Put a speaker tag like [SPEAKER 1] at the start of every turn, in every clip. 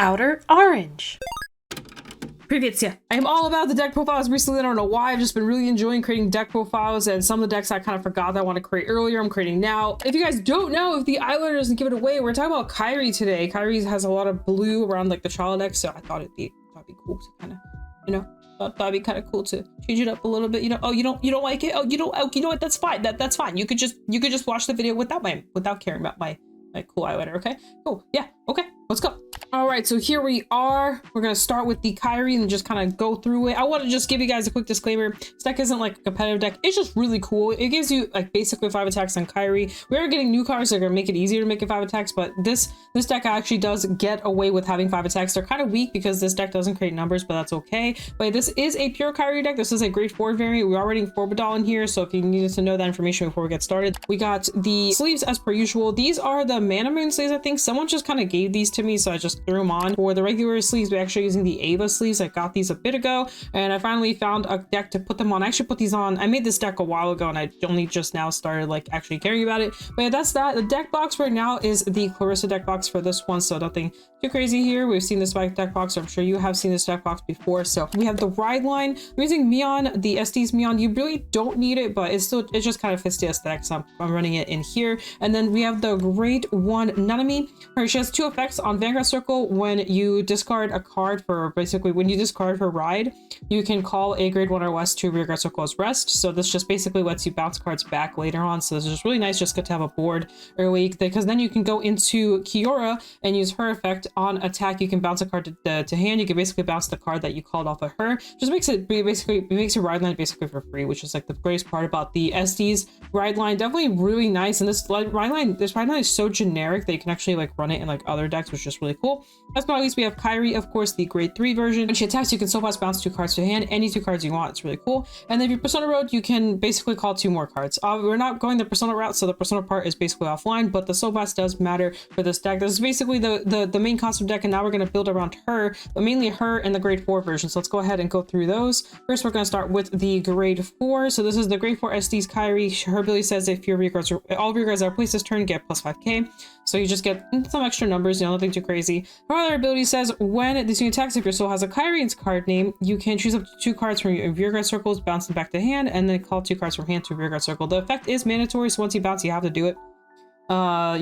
[SPEAKER 1] Outer Orange.
[SPEAKER 2] Previous, yeah. I am all about the deck profiles recently. I don't know why. I've just been really enjoying creating deck profiles, and some of the decks I kind of forgot that I want to create earlier, I'm creating now. If you guys don't know, if the eyeliner doesn't give it away, we're talking about Kairi today. Kairi has a lot of blue around like the child deck, so I thought it'd be cool to kind of, you know, thought it'd be kind of cool to change it up a little bit. You know, oh, you don't like it? Oh, you don't. Oh, you know what? That's fine. That's fine. You could just watch the video without caring about my cool eyeliner. Okay, cool. Yeah. Okay, let's go. All right, so here we are. We're gonna start with the Kairi and just kind of go through it. I want to just give you guys a quick disclaimer. This deck isn't like a competitive deck. It's just really cool. It gives you like basically 5 attacks on Kairi. We are getting new cards that are gonna make it easier to make it 5 attacks, but this deck actually does get away with having 5 attacks. They're kind of weak because this deck doesn't create numbers, but that's okay. But this is a pure Kairi deck. This is a grade 4 variant. We're already in Forbidal in here, so if you needed to know that information before we get started, we got the sleeves as per usual. These are the Mana Moon sleeves. I think someone just kind of gave these to me, so I just threw them on. For the regular sleeves, we're actually using the Ava sleeves. I got these a bit ago, and I finally found a deck to put them on. I actually put these on. I made this deck a while ago, and I only just now started like actually caring about it. But yeah, that's that. The deck box right now is the Clarissa deck box for this one, so nothing too crazy here. We've seen this deck box, so I'm sure you have seen this deck box before. So we have the ride line. I'm using Mion, the SD's Mion. You really don't need it, but it's just kind of fits the aesthetic, so I'm running it in here. And then we have the grade 1 Nanami. She has 2 effects on Vanguard Circle. When you discard a card for when you discard her ride, you can call a grade 1 or less to Vanguard Circle as rest. So this just basically lets you bounce cards back later on. So this is just really nice, just good to have a board early, because then you can go into Kiora and use her effect on attack. You can bounce a card to hand. You can basically bounce the card that you called off of her. Just makes it makes your ride line basically for free, which is like the greatest part about the SD's ride line. Definitely really nice. And this ride line is so generic that you can actually like run it in like other decks, which is just really cool. Last but not least, we have Kairi, of course, the grade 3 version. When she attacks, you can so fast bounce 2 cards to hand, any 2 cards you want. It's really cool. And then if you're Persona Road, you can basically call 2 more cards. We're not going the Persona route, so the Persona part is basically offline, but the so fast does matter for this deck. This is basically the main concept deck, and now we're going to build around her, but mainly her and the grade 4 version. So let's go ahead and go through those. First, we're going to start with the grade 4. So this is the grade 4 SD's Kairi. Her ability says if your rear all of your cards are placed this turn, get plus 5k. So you just get some extra numbers, you know, nothing too crazy. Her other ability says when this unit attacks, if your soul has a Kairi in its card name, you can choose up to 2 cards from your rearguard circles, bounce them back to hand, and then call 2 cards from hand to rearguard circle. The effect is mandatory, so once you bounce, you have to do it. Once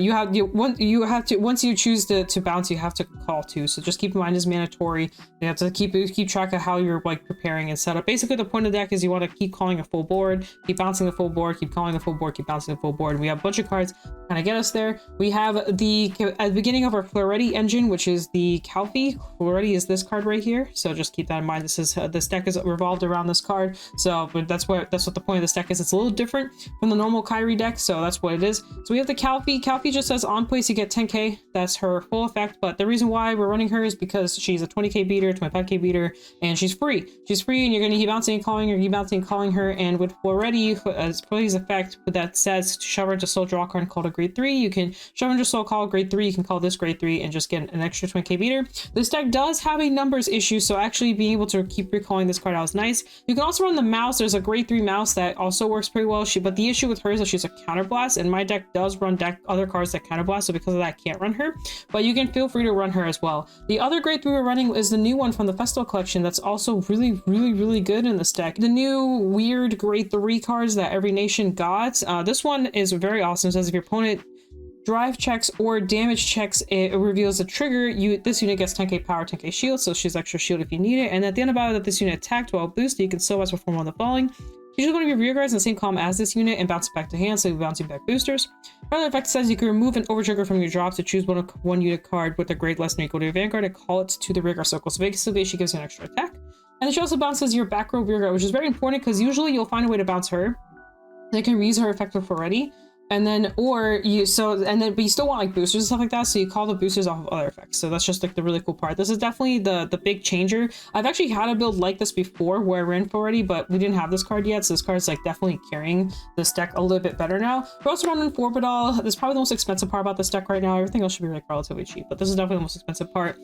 [SPEAKER 2] you choose to bounce, you have to call 2, so just keep in mind it's mandatory. You have to keep track of how you're like preparing and set up. Basically the point of the deck is you want to keep calling a full board, keep bouncing the full board, keep calling the full board, keep bouncing the full board. We have a bunch of cards kind of get us there. We have at the beginning of our Claretti engine, which is the Calfee. Claretti is this card right here, so just keep that in mind. This deck is revolved around this card, so that's what the point of this deck is. It's a little different from the normal Kairi deck, so that's what it is. So we have the Calfee just says on place you get 10k. That's her full effect, but the reason why we're running her is because she's a 20k beater, 25k beater, and she's free, and you're going to keep bouncing and calling her, and with Floretti as Floretti's effect that says to shove her into soul, draw a card and call it a grade 3, you can shove her into soul, call grade 3, you can call this grade 3 and just get an extra 20k beater. This deck does have a numbers issue, so actually being able to keep recalling this card out is nice. You can also run the mouse. There's a grade 3 mouse that also works pretty well, but the issue with her is that she's a counterblast, and my deck does run other cards that counterblast, so because of that I can't run her, but you can feel free to run her as well. The other grade 3 we're running is the new one from the Festival collection that's also really good in this deck. The new weird grade 3 cards that every nation got. This one is very awesome. It says if your opponent drive checks or damage checks, it reveals a trigger. This unit gets 10k power, 10k shield, so she's extra shield if you need it. And at the end of battle that this unit attacked while boosted, you can still perform on the following. You should go to your rear guards in the same column as this unit and bounce it back to hand, so you're bouncing back boosters. Another effect says you can remove an overtrigger from your drop to choose one unit card with a grade less than or equal to your Vanguard and call it to the rear guard circle. So basically she gives you an extra attack. And then she also bounces your back row rear guard, which is very important because usually you'll find a way to bounce her. They can reuse her effect already. And then, but you still want like boosters and stuff like that, so you call the boosters off of other effects. So that's just like the really cool part. This is definitely the big changer. I've actually had a build like this before where I ran already, but we didn't have this card yet, so this card is like definitely carrying this deck a little bit better now. We're also running Forbidal. This is probably the most expensive part about this deck right now. Everything else should be like relatively cheap, but this is definitely the most expensive part.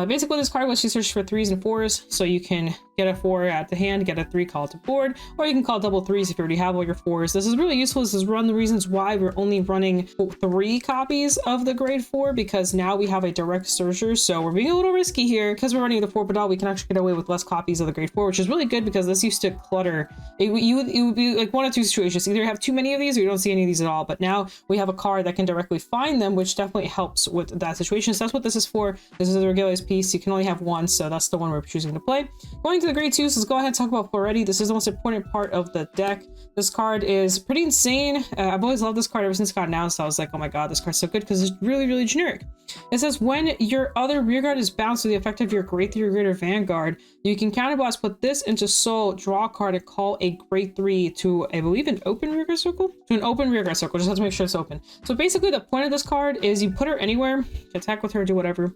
[SPEAKER 2] Basically this card lets you search for 3s and 4s, so you can get a 4 at the hand, get a 3, call it to board, or you can call double 3s if you already have all your 4s. This is really useful. This is one of the reasons why we're only running 3 copies of the grade 4, because now we have a direct searcher. So we're being a little risky here because we're running the 4 pedal. We can actually get away with less copies of the grade 4, which is really good because this used to clutter. It would be like one of two situations: either have too many of these or you don't see any of these at all. But now we have a card that can directly find them, which definitely helps with that situation. So that's what this is for. This is a Regalia's piece. You can only have one, so that's the one we're choosing to play. Going to the grade 2, so let's go ahead and talk about Already. This is the most important part of the deck. This card is pretty insane. I've always loved this card ever since it got announced. I was like, oh my god, this card's so good because it's really, really generic. It says when your other rearguard is bounced with the effect of your grade 3 or greater Vanguard, you can counterblast, put this into soul, draw a card, and call a grade 3 to, I believe, an open rearguard circle? To an open rearguard circle. Just have to make sure it's open. So basically the point of this card is you put her anywhere, attack with her, do whatever.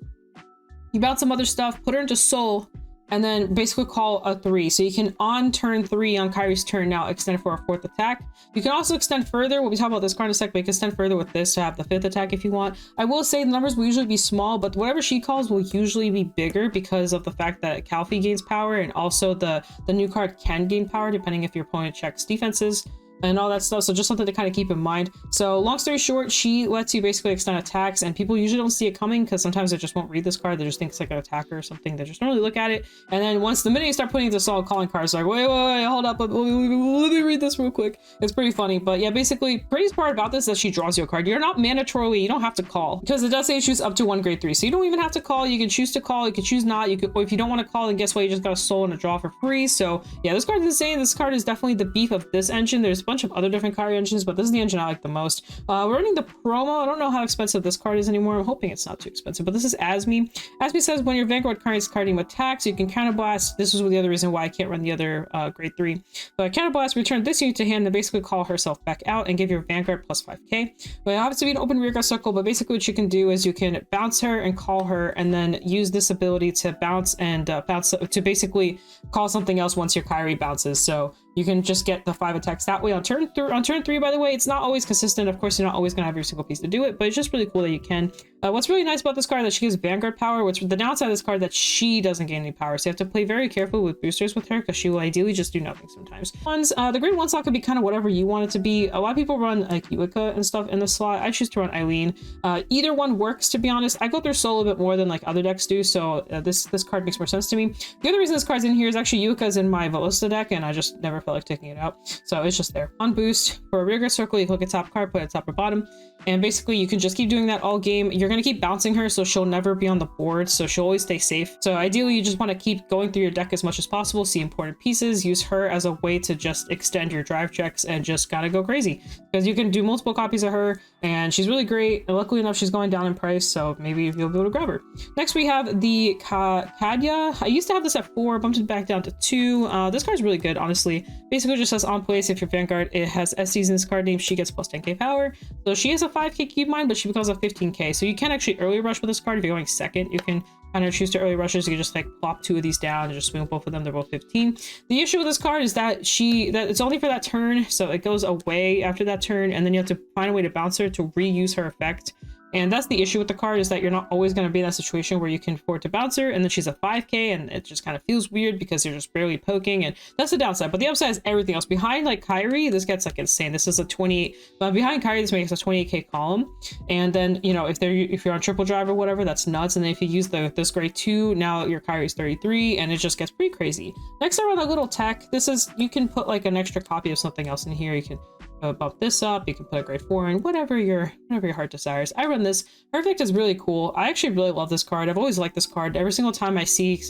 [SPEAKER 2] You bounce some other stuff, put her into soul, and then basically call a 3. So you can, on turn 3, on Kairi's turn, now extend for a 4th attack. You can also extend further. We'll be talking about this card in a sec, but you can extend further with this to have the 5th attack if you want. I will say the numbers will usually be small, but whatever she calls will usually be bigger because of the fact that Calfee gains power, and also the new card can gain power depending if your opponent checks defenses and all that stuff. So just something to kind of keep in mind. So long story short, she lets you basically extend attacks, and people usually don't see it coming because sometimes they just won't read this card. They just think it's like an attacker or something. They just don't really look at it. And then once the minute you start putting it to solid calling cards, like, wait, hold up, let me read this real quick. It's pretty funny. But yeah, basically, pretty part about this is that she draws you a card. You're not mandatorily, you don't have to call, because it does say you choose up to 1 grade 3. So you don't even have to call. You can choose to call, you can choose not. You could, or if you don't want to call, then guess what? You just got a soul and a draw for free. So yeah, this card is insane. This card is definitely the beef of this engine. There's a bunch of other different cards engines, but this is the engine I like the most. We're running the promo. I don't know how expensive this card is anymore. I'm hoping it's not too expensive, but this is Asmi. Asmi says when your Vanguard card is carding attacks, you can counterblast. This is the other reason why I can't run the other grade 3. But counterblast, return this unit to hand and basically call herself back out and give your Vanguard plus 5k. But it has to be an open rearguard circle, but basically what you can do is you can bounce her and call her, and then use this ability to bounce and bounce to basically call something else once your Kairi bounces. So you can just get the 5 attacks that way on turn 3. By the way, it's not always consistent. Of course, you're not always going to have your single piece to do it, but it's just really cool that you can. What's really nice about this card is that she gives Vanguard power, which the downside of this card that she doesn't gain any power. So you have to play very carefully with boosters with her because she will ideally just do nothing sometimes. The grade 1 slot could be kind of whatever you want it to be. A lot of people run like Yuika and stuff in the slot. I choose to run Eileen. Either one works, to be honest. I go through Soul a bit more than like other decks do, so this card makes more sense to me. The other reason this card's in here is actually Yuika's in my Velosta deck, and I just never felt like taking it out. So it's just there. On boost, for a rearguard circle, you click a top card, put it top or bottom, and basically you can just keep doing that all game. You're going to keep bouncing her, so she'll never be on the board, so she'll always stay safe. So ideally, you just want to keep going through your deck as much as possible, see important pieces, use her as a way to just extend your drive checks, and just gotta go crazy. Because you can do multiple copies of her, and she's really great. And luckily enough, she's going down in price, so maybe you'll be able to grab her. Next, we have the Kadya. I used to have this at 4, bumped it back down to 2. This card's really good, honestly. Basically just says on place, if your Vanguard it has SCs in this card name, she gets plus 10k power. So she has a 5k keep mine, but she becomes a 15k. So you can actually early rush with this card. If you're going second, you can kind of choose to early rushes. You can just like plop 2 of these down and just swing both of them. They're both 15. The issue with this card is that it's only for that turn, so it goes away after that turn, and then you have to find a way to bounce her to reuse her effect. And that's the issue with the card, is that you're not always going to be in that situation where you can afford to bounce her, and then she's a 5k, and it just kind of feels weird because you're just barely poking, and that's the downside. But the upside is everything else. Behind like Kairi, this gets like insane. This is a 28, but behind Kairi, this makes a 28k column. And then, you know, if you're on triple drive or whatever, that's nuts. And then if you use this grade 2, now your Kairi is 33, and it just gets pretty crazy. Next, I run a little tech. This is, you can put like an extra copy of something else in here. You can bump this up, you can put a grade 4 in, whatever your heart desires. I run this. Her effect is really cool. I actually really love this card. I've always liked this card. Every single time I see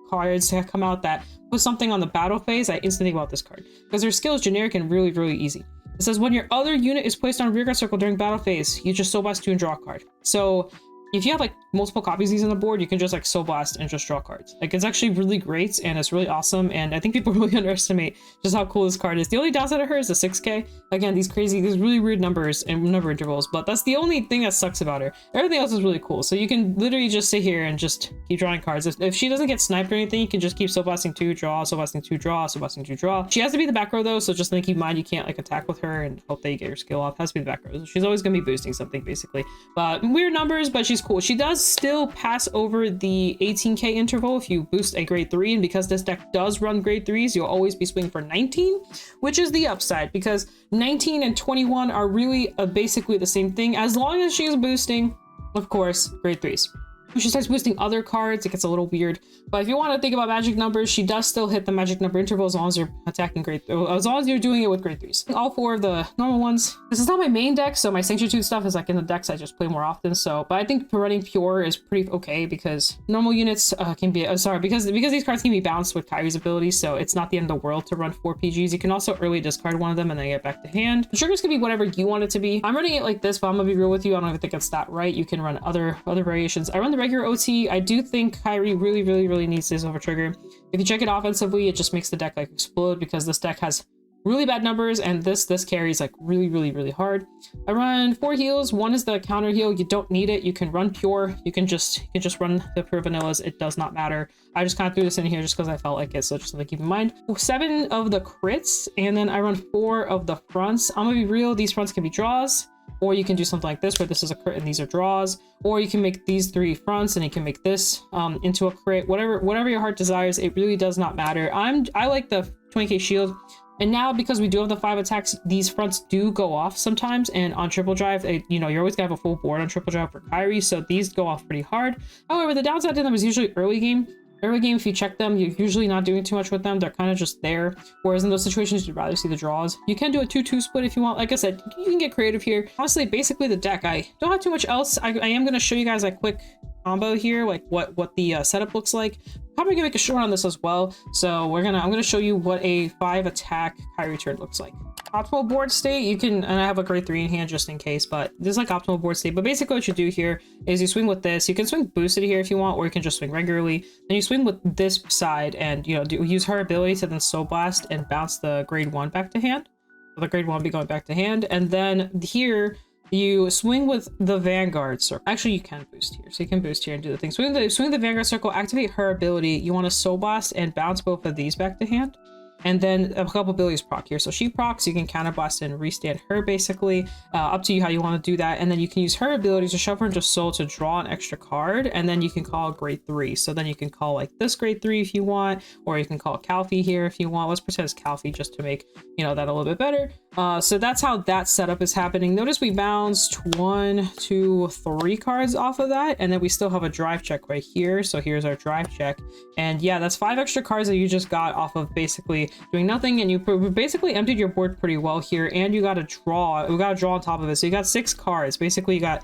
[SPEAKER 2] cards that come out that put something on the battle phase, I instantly think about this card because her skill is generic and really, really easy. It says when your other unit is placed on rearguard circle during battle phase, you just soul blast 2 and draw a card. So if you have like multiple copies of these on the board, you can just like soul blast and just draw cards. Like, it's actually really great, and it's really awesome, and I think people really underestimate just how cool this card is. The only downside of her is the 6k. Again, these really weird numbers and number intervals, but that's the only thing that sucks about her. Everything else is really cool. So you can literally just sit here and just keep drawing cards. If she doesn't get sniped or anything, you can just keep soul blasting 2, draw, soul blasting 2, draw, soul blasting 2, draw. She has to be the back row though, so just keep in mind you can't like attack with her and hope that you get your skill off. It has to be the back row. She's always gonna be boosting something basically. But weird numbers, but she's she's cool. She does still pass over the 18k interval if you boost a grade 3, and because this deck does run grade 3s, you'll always be swinging for 19, which is the upside, because 19 and 21 are really basically the same thing as long as she's boosting, of course, grade 3s. If she starts boosting other cards, it gets a little weird. But if you want to think about magic numbers, she does still hit the magic number interval as long as you're attacking as long as you're doing it with grade 3s. All 4 of the normal ones. This is not my main deck, so my Sanctitude stuff is like in the decks I just play more often. So, but I think running pure is pretty okay because normal units can be, because these cards can be bounced with Kairi's abilities, so it's not the end of the world to run 4 PGs. You can also early discard one of them and then get back to hand. The triggers can be whatever you want it to be. I'm running it like this, but I'm gonna be real with you. I don't even think it's that right. You can run other variations. I run the regular OT. I do think Kairi really needs this over trigger. If you check it offensively, it just makes the deck like explode because this deck has really bad numbers and this carries like really hard. I run 4 heals. 1 is the counter heal. You don't need it. You can run pure. You can just run the pure vanillas. It does not matter. I just kind of threw this in here just because I felt like it, so just something to keep in mind. 7 of the crits, and then I run 4 of the fronts. I'm gonna be real, these fronts can be draws, or you can do something like this where this is a crit and these are draws, or you can make these 3 fronts and you can make this into a crit. Whatever your heart desires, it really does not matter. I like the 20k shield, and now because we do have the 5 attacks, these fronts do go off sometimes, and on triple drive, you know, you're always gonna have a full board on triple drive for Kairi, so these go off pretty hard. However, the downside to them is usually early game. Early game, if you check them, you're usually not doing too much with them. They're kind of just there. Whereas in those situations, you'd rather see the draws. You can do a 2-2 split if you want. Like I said, you can get creative here. Honestly, basically the deck, I don't have too much else. I am going to show you guys a quick combo here, like what the setup looks like. Probably gonna make a short on this as well. So I'm gonna show you what a 5 attack Kairi turn looks like. Optimal board state, you can, and I have a grade 3 in hand just in case, but this is like optimal board state. But basically what you do here is you swing with this. You can swing boosted here if you want, or you can just swing regularly. Then you swing with this side and, you know, use her ability to then Soul Blast and bounce the grade 1 back to hand. So the grade 1 will be going back to hand. And then here you swing with the Vanguard circle. Actually, you can boost here. So you can boost here and do the thing. Swing the Vanguard circle, activate her ability. You want to Soul Blast and bounce both of these back to hand. And then a couple abilities proc here. So she procs, you can counter blast and restand her basically. Up to you how you want to do that. And then you can use her ability to shove her into soul to draw an extra card. And then you can call grade 3. So then you can call like this grade 3 if you want, or you can call Calfee here if you want. Let's pretend it's Calfee just to make, you know, that a little bit better. So that's how that setup is happening. Notice we bounced 1, 2, 3 cards off of that. And then we still have a drive check right here. So here's our drive check. And yeah, that's 5 extra cards that you just got off of basically doing nothing, and you basically emptied your board pretty well here, and you got a draw. We got a draw on top of it, so you got 6 cards. Basically, you got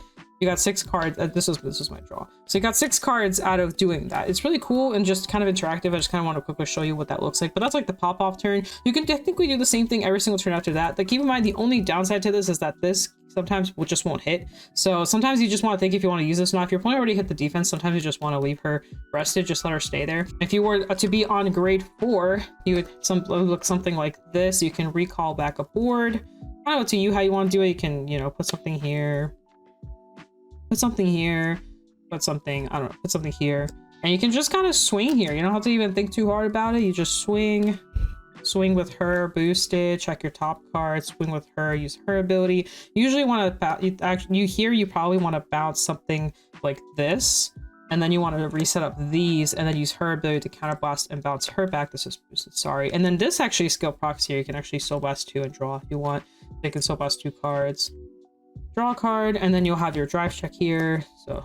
[SPEAKER 2] 6 cards. This is my draw. So you got 6 cards out of doing that. It's really cool and just kind of interactive. I just kind of want to quickly show you what that looks like. But that's like the pop off turn. You can technically do the same thing every single turn after that. But keep in mind, the only downside to this is that this sometimes just won't hit. So sometimes you just want to think if you want to use this. Now, if your opponent already hit the defense, sometimes you just want to leave her rested. Just let her stay there. If you were to be on grade 4, you would look something like this. You can recall back a board. Kind of up to you how you want to do it. You can, you know, put something here. Put something here, put something, I don't know, put something here. And you can just kind of swing here. You don't have to even think too hard about it. You just swing with her, boost it, check your top card, swing with her, use her ability. You usually want to, you probably want to bounce something like this. And then you want to reset up these and then use her ability to counter blast and bounce her back. This is boosted, sorry. And then this actually skill procs here. You can actually Soul Blast 2 and draw if you want. You can Soul Blast 2 cards. Draw a card, and then you'll have your drive check here. So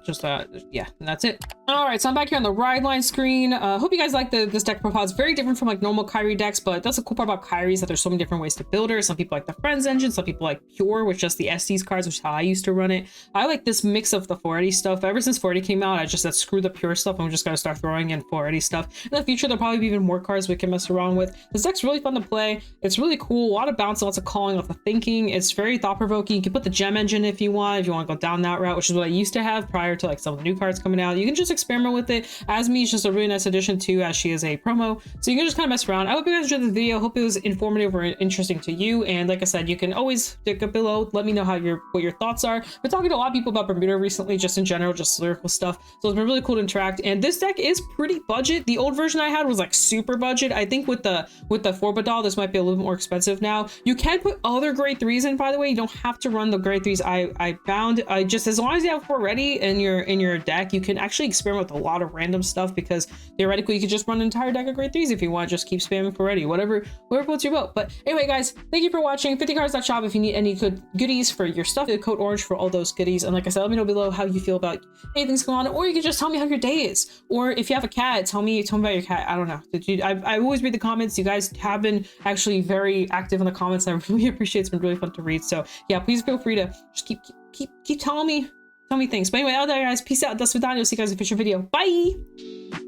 [SPEAKER 2] just yeah, and that's it. All right, so I'm back here on the ride line screen. Hope you guys like this deck profile. It's very different from like normal Kairi decks, but that's the cool part about Kairi is that there's so many different ways to build her. Some people like the Friends engine, some people like Pure, which just the Estes cards, which is how I used to run it. I like this mix of the 480 stuff. Ever since 480 came out, I just said screw the Pure stuff. I'm just gonna start throwing in 480 stuff. In the future, there'll probably be even more cards we can mess around with. This deck's really fun to play. It's really cool. A lot of bounce, lots of calling, lots of thinking. It's very thought provoking. You can put the gem engine if you want to go down that route, which is what I used to have prior prior to like some of the new cards coming out. You can just experiment with it. Asmi is just a really nice addition too, as she is a promo, so you can just kind of mess around. I hope you guys enjoyed the video. Hope it was informative or interesting to you, and like I said, you can always stick up below, let me know how what your thoughts are. Been talking to a lot of people about Bermuda recently, just in general, just lyrical stuff, so it's been really cool to interact. And this deck is pretty budget. The old version I had was like super budget. I think with the 4-bit this might be a little bit more expensive now. You can put other grade 3s in, by the way. You don't have to run the grade 3s I found. Just as long as you have 4 ready in your deck, you can actually experiment with a lot of random stuff, because theoretically you could just run an entire deck of grade 3s if you want. Just keep spamming 4 ready, whatever floats your boat. But anyway, guys, thank you for watching. 50cards.shop if you need any good goodies for your stuff. The code orange for all those goodies. And like I said, let me know below how you feel about anything's going on, or you can just tell me how your day is, or if you have a cat, tell me about your cat. I don't know. I always read the comments. You guys have been actually very active in the comments. I really appreciate it. It's been really fun to read. So yeah, please feel free to just keep telling me things. But anyway, out there, guys, peace out. Das Vidania. See you guys in a future video. Bye.